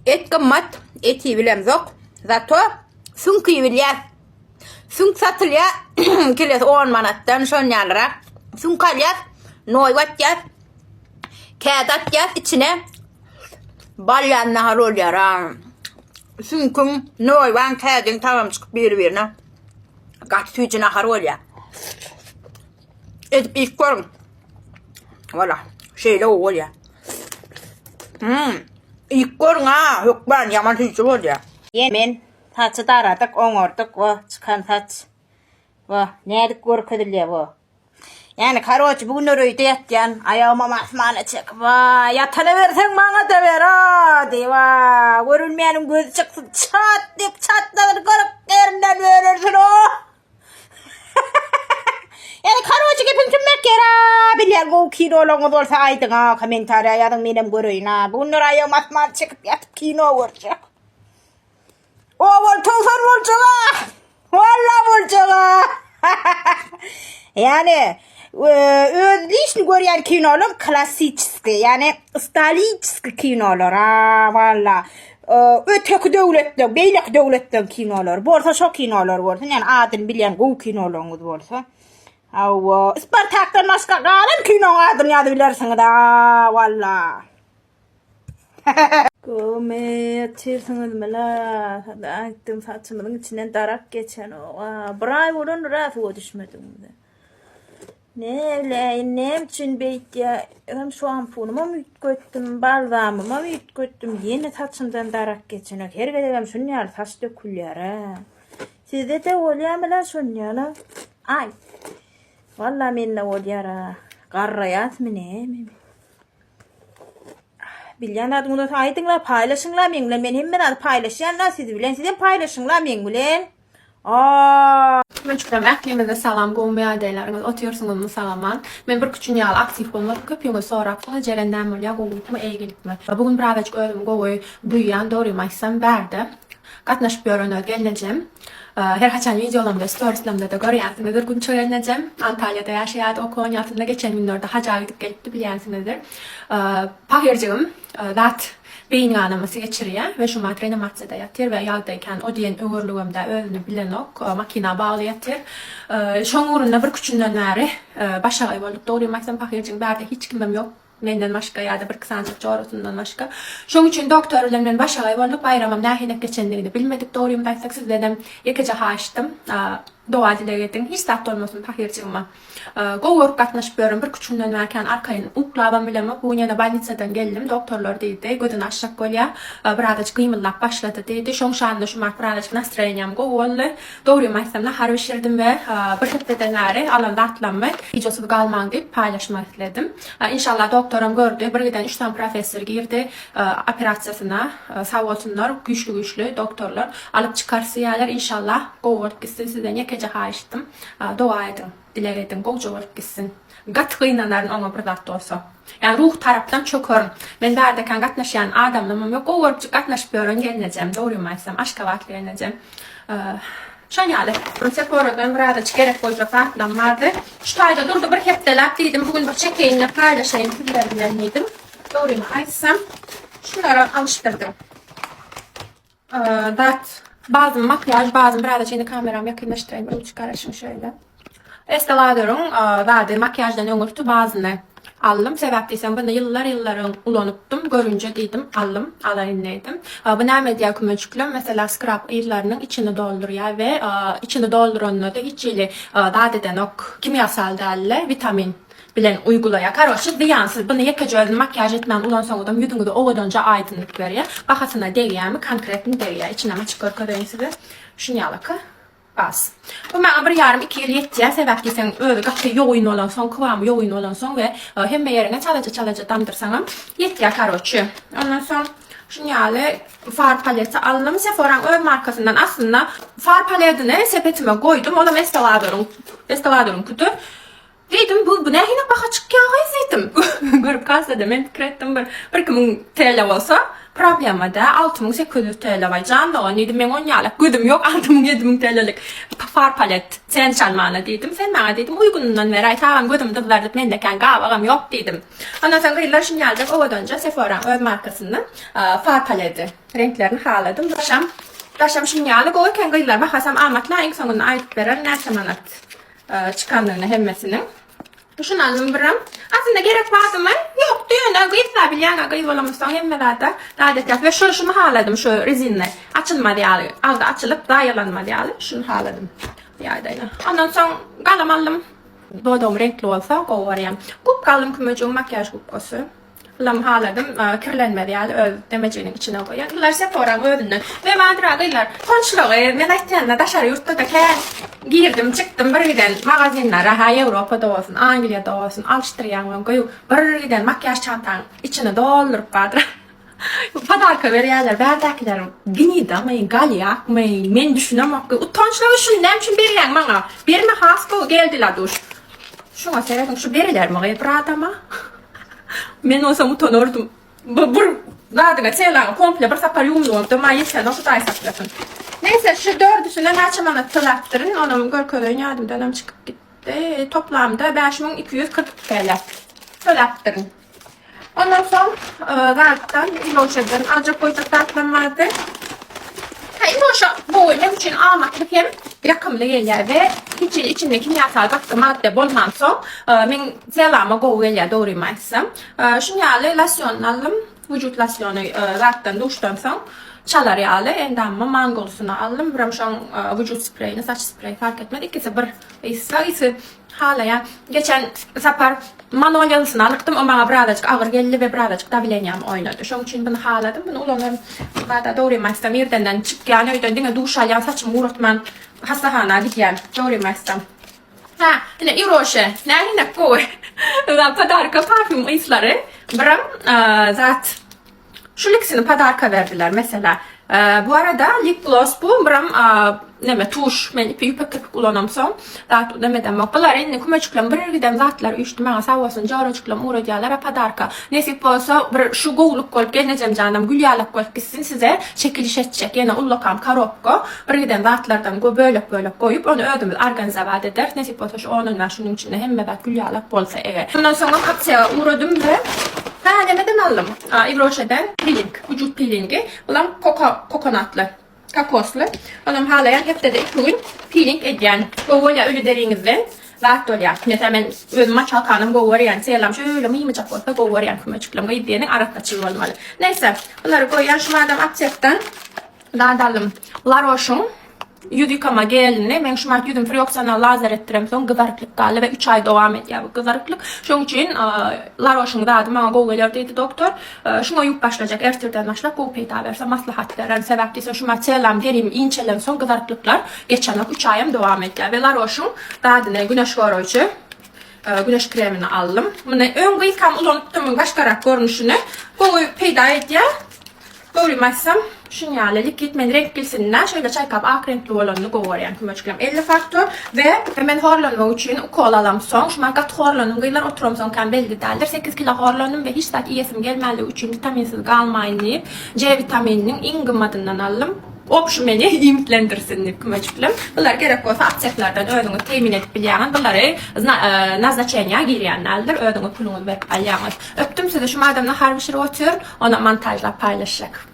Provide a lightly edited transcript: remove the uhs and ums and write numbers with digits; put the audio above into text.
Et kımmat, eti bilem yok. Zato sunk yibilýär. Sunk satylýar. Kiles 10 manatdan şonýalara. Sunk alýar, noý batýar. Käde atýar içine. Balyan nahar olýar. Sunkun noý van kädin tamam çykyp bir-birine. Gat süýçe nahar olýar. Edip ilk görün. Valla şeyle olýar. İlk görün ha, yok ben yaman süýçe olýar. Yemen saçı daradık, oňordyk we çıkan saç. Ve nädik görkezilýär bu. Yani karoç bugün örüyde yatyan, ayağıma masmana çekip, yatana versen bana da ver ha, diva. Görülmeyenin gözü çıksın, çat deyip çatlanır, kırık yerinden verirsin o. Yani karoç gepin tümmek yara, bilyer bu kinolonuz olsa aydın ha, komentariya yazın benim görüyün ha. Bugün ayağıma masmana çekip yatıp kino vuracak. O voltuzun vuracak. Valla vuracak. Yani özlüşlü görýän kinolar klassiçski, yani staliçski kinolar ha valla. Öteki döwletden, beýlek döwletden kinolar. Bolsa şo kinolar bolsa, yani adyn bilýän gowy kinolaryňyz bolsa. Spartakdan başga galan kino adyny ýady bilersiňiz da valla. Göme çirsiňiz mela, aýtdym saçymyň içinden darak geçen o. Biray bolun rafu düşmedim. Ne bileyim, ne için beytya, hem şu ampunumu mu yutgöttüm, balzamımı mu yutgöttüm, yeni saçımdan darak geçinek. Her gedegem şunyal saç dökülýär ha. Sizde de olýarmylar şunyal? Ay, valla mende olýar ha. Garraýasmy näme? Bilýän adyňyzy aýdyňlar, paýlaşyňlar meňle, men hemme paýlaşýarlar, siz bilen, sizem paýlaşyňlar meň bilen. Öncelikle eklimizde salam gombeyadeylerimiz otuyorsunuz salaman. Men bir küçük yal aktif olmak köpüňe sorak sola jerenden bolýar goýupmy eýgilikmi. Bugün birazajyk özüm gowy duýan dorymaysam berdi. Gatnaşyp ýörüne gelnejem. Her haçan videolarımda, storieslerimde de görýänsinizdir. Gün çöreneceğim. Antalya'da yaşaýardy, okuwan ýatynda geçen günlerde haja gidip gelipdi bilýänsinizdir. Pahyrjygym zat beyin kanaması geçiriyor ve şu matrene matsada yatır ve yaldayken o diyen öğürlüğümde özünü bilen ok makina bağlı yatır. Şoň urunda bir küçünden näri başagy bolduk. Doğru maksam pahyrjyň bärde hiç kimem yok. Menden başka ya da bir kısancık çoğrusundan başka. Şoň üçin doktorlardan başagy bolduk. Bayramam nähine geçendigini bilmedik. Doğruyum daýsak sizlerden ýekeje haýşdym. Doğa dilegetin hiç zat olmasın pahyrjygyma. Gowy gatnaşyp ýörüm bir küçünden bärken arkaýyn uklabam bileme. Bu ýene balnitsadan geldim. Doktorlar diýdi, gödün aşak bolýar. Birazajyk gymyllap başlady diýdi. Şoň şanly şu birazajyk nastroýeniýam gowy boldy. Dogry aýtsam nahar bişirdim we bir hepden näri alanda atlanmak, ijosy galmaň diýip paýlaşmak isledim. İnşallah doktoram gördü. Birden 3 tane professor girdi operasiýasyna. Sag bolsunlar, güçlü doktorlar alyp çykarsaýarlar inşallah gowy gitsin sizden ýekeje haýşdym. Doa edin, dilegedim gowy bolup gitsin. Gat gynanlaryň oňa bir zat bolsa. Yani ruh tarapdan çökörüm. Men bärdekan gatnaşýan adamlarym ýok. Gowy gatnaşyp ýörün gelnejem. Dogry aýtsam aşkabat gelnejem. Şanyale, separadan birazajyk gerek bolsa farklan bardy. Şu taýda durdy bir hepdelap diýdim. Bugün bir çekeýinle paýlaşaýyn diýip diýdim. Dogry aýtsam şunlara alıştırdım. Bazı makyaj, bazı birazajyk indi kameram ýakynlaşdyraýyn, bir çıkaraşym şöyle. Estelader'ın verdiği makyajdan öňürtü bazıны aldım. Sebäp diýsem, bunu yılların ulanıpdym. Görünce diýdim, aldım, alaýyn diýdim. Bu näme diýär kömekçiklem? Mesela scrub ýerleriniň içini doldurýar we içini dolduranda da hiç ýeli dadeden ok kimyasal däller, vitamin bilen uygulaýar. Karoçy ziýansız. Bunu ýekeje özüň makyaj etmän ulansaň adam ýüzüňizde owadanca aýdynlyk berýär. Bahasına değýärmi, konkretni değýär. İçine açyk görkezýän size. Şuňalyka bas. Bu məňe bir yarım 2 ýyl ýetdi. Sebäp diýsem, öňe gatly ýoýun olansoň, kywamy ýoýun olansoň we hemme ýerine çalaja damdyrsaňam ýetdi karoçy. Ondan soň şuňaly far paleti aldım. Sephora'nın öz markasından aslında far paletini sepetime goýdum. Olam Estelader'ın kutu. Dedim bu nähine baha çykýan gaýsytym. Görüp kalsa da men fikretdim bir 2000 TL bolsa problema da 6800 TL var. Can da onu dedim ben 10 yıllık güdüm yok 6000-7000 TL'lik far palet sen çalmana dedim. Sen bana dedim uygunundan ver ay tamam güdüm de verdim men de kan gavagam yok dedim. Ondan sonra yıllar şimdi geldim o dönce Sephora öz markasının far paleti renklerini haladım. Daşam şimdi geldik o kan yıllar bakasam amatla en sonunda ayıp veren nerede manat çıkanlığını hemmesinin. Şunu aldım birim. Aslında gerek vardı mı? Yok diyor. Gıyıtlar bilyen gıyıt olamışsan hemmelerde. Daha detaylı. Ve şunu haladım şu rezinle. Açılmadı yani. Aldı açılıp daha yalanmadı yani. Şunu haladım. Yaydayla. Ondan sonra kalem aldım. Doğduğum renkli olsa o var yani. Kup kaldım kümeceğim makyaj kupkosu. Lam haladım, kirlenmedi yani demeceğinin içine koyuyor. Yıllar Sephora'nın ödünü ve mandırağıylar. Konçluğu, ben aytyanla dışarı yurtta da girdim, çıktım birden magazinlara, ha Avrupa'da olsun, Anglia'da olsun, Alıştıryan koyup birden makyaj çantan içine doldurup vardır. Padarka veriyorlar, berdakiler gnida, galya, men düşünemem ki utançlığı şundan için beriyen bana. Berime hasta geldiler duş. Şuna seyredin, şu beriler mi? Bradama. Men olsam utanırdım. Bu zaten şeyler komple bir sapar yumluğum da mayısya nasıl taysaklasın. Neyse şu dördüsünden açımana tılattırın. Onun görkölüğün yardımdan çıkıp gitti. Toplamda 5240 TL. Tılattırın. Ondan sonra gayetten İloşa'dan azıcık koyacak tatlım vardı. İloşa bu ne için almak bir hem yakımlı geliyor ve içinde kimyasal katkı madde bulmazsa ben selama go geliyor doğruymazsam. Şunu yağlı lasyon aldım. Vücut lasyonu zaten duştan sonra çalar yağlı endamma mangolsunu aldım. Buram şu an vücut spreyini, saç spreyi fark etmedi. İkisi bir ise hala ya. Geçen sapar Manolyalısını alıktım. O bana birazcık ağır geldi ve birazcık davilenyam oynadı. Şunun için bunu haladım. Bunu ulanırım. Bada doğruymazsam yerdenden çık yani öyle dine duş alyan saçımı uğratman hastahana gidiyen doğruymazsam. Ha, yine İroşe. Nerede koy? Padarka parfüm isları. Buram zat şu liksini padarka verdiler mesela. Bu arada lip gloss bu. Buram neme tuş men ipi köpük kullanamsam da demeden baklar enne kumacıklam bir giden zatlar üstüme savasın jaracıklam uğrayalar padarka nesip olsa bir şu goğluk kol geleceğim canım gülyalık kol gitsin size çekiliş edecek yine ullakam karopko bir giden zatlardan go böyle koyup onu ödümüz organize vaat eder nesip olsa şu onun ve şunun içinde hem de gülyalık bolsa eğer bundan sonra kapsaya uğradım ve neden aldım İvroşe'den peeling vücut peelingi ulan kokonatlı kakoslu. Onun halayan hep de iki gün peeling ediyen. Goğulya ölü derinizden rahat oluyor. Mesela ben özüme çalkanım goğulayan. Selam şöyle mıyımcak olsa goğulayan kümeciklam. Gaydiyenin aratta çiğ olmalı. Neyse. Bunları koyan şu madem akçekten dağıdalım. La Roche'un yüz yıkama gelini. Ben şu yüzüm frioksana lazer ettirem son kızarıklık kaldı ve 3 ay devam ediyor bu kızarıklık. Şunun için La Roche'un dağıdım. Bana goğulayar dedi doktor. Şuna yük başlayacak. Ertirden başlayacak. Goğu peyda verse maslahat veren sebepliyse şu selam derim inçelen son kızarıklıklar geçenlik 3 ayım devam ediyor. Ve La Roche'un dağıdığına güneş koruyucu güneş kremini aldım. Bunu ön kıyıkam ulanıttım başkarak görünüşünü. Goğu peyda ediyor. Doğruymazsam şunu yağlı likit men renk bilsinler. Şöyle çay kap ak renkli olanını koyuyorum. 50 faktör ve hemen horlanma için kol alam son. Şu markat horlanım gıylar oturum son kan belli derler. 8 kilo horlanım ve hiç saat iyesim gelmeli için vitaminsiz kalmayın deyip C vitamininin en gımmadından aldım. Opşumeni ümitlendirsin deyip kümeciklim. Bunlar gerek olsa akçeklerden ödünü temin edip bilyanın. Bunları nazначения gireyenlerdir. Ödünü pulunu verip alyanız. Öptüm size şu mademle harbi şir otur. Ona montajla paylaşacak.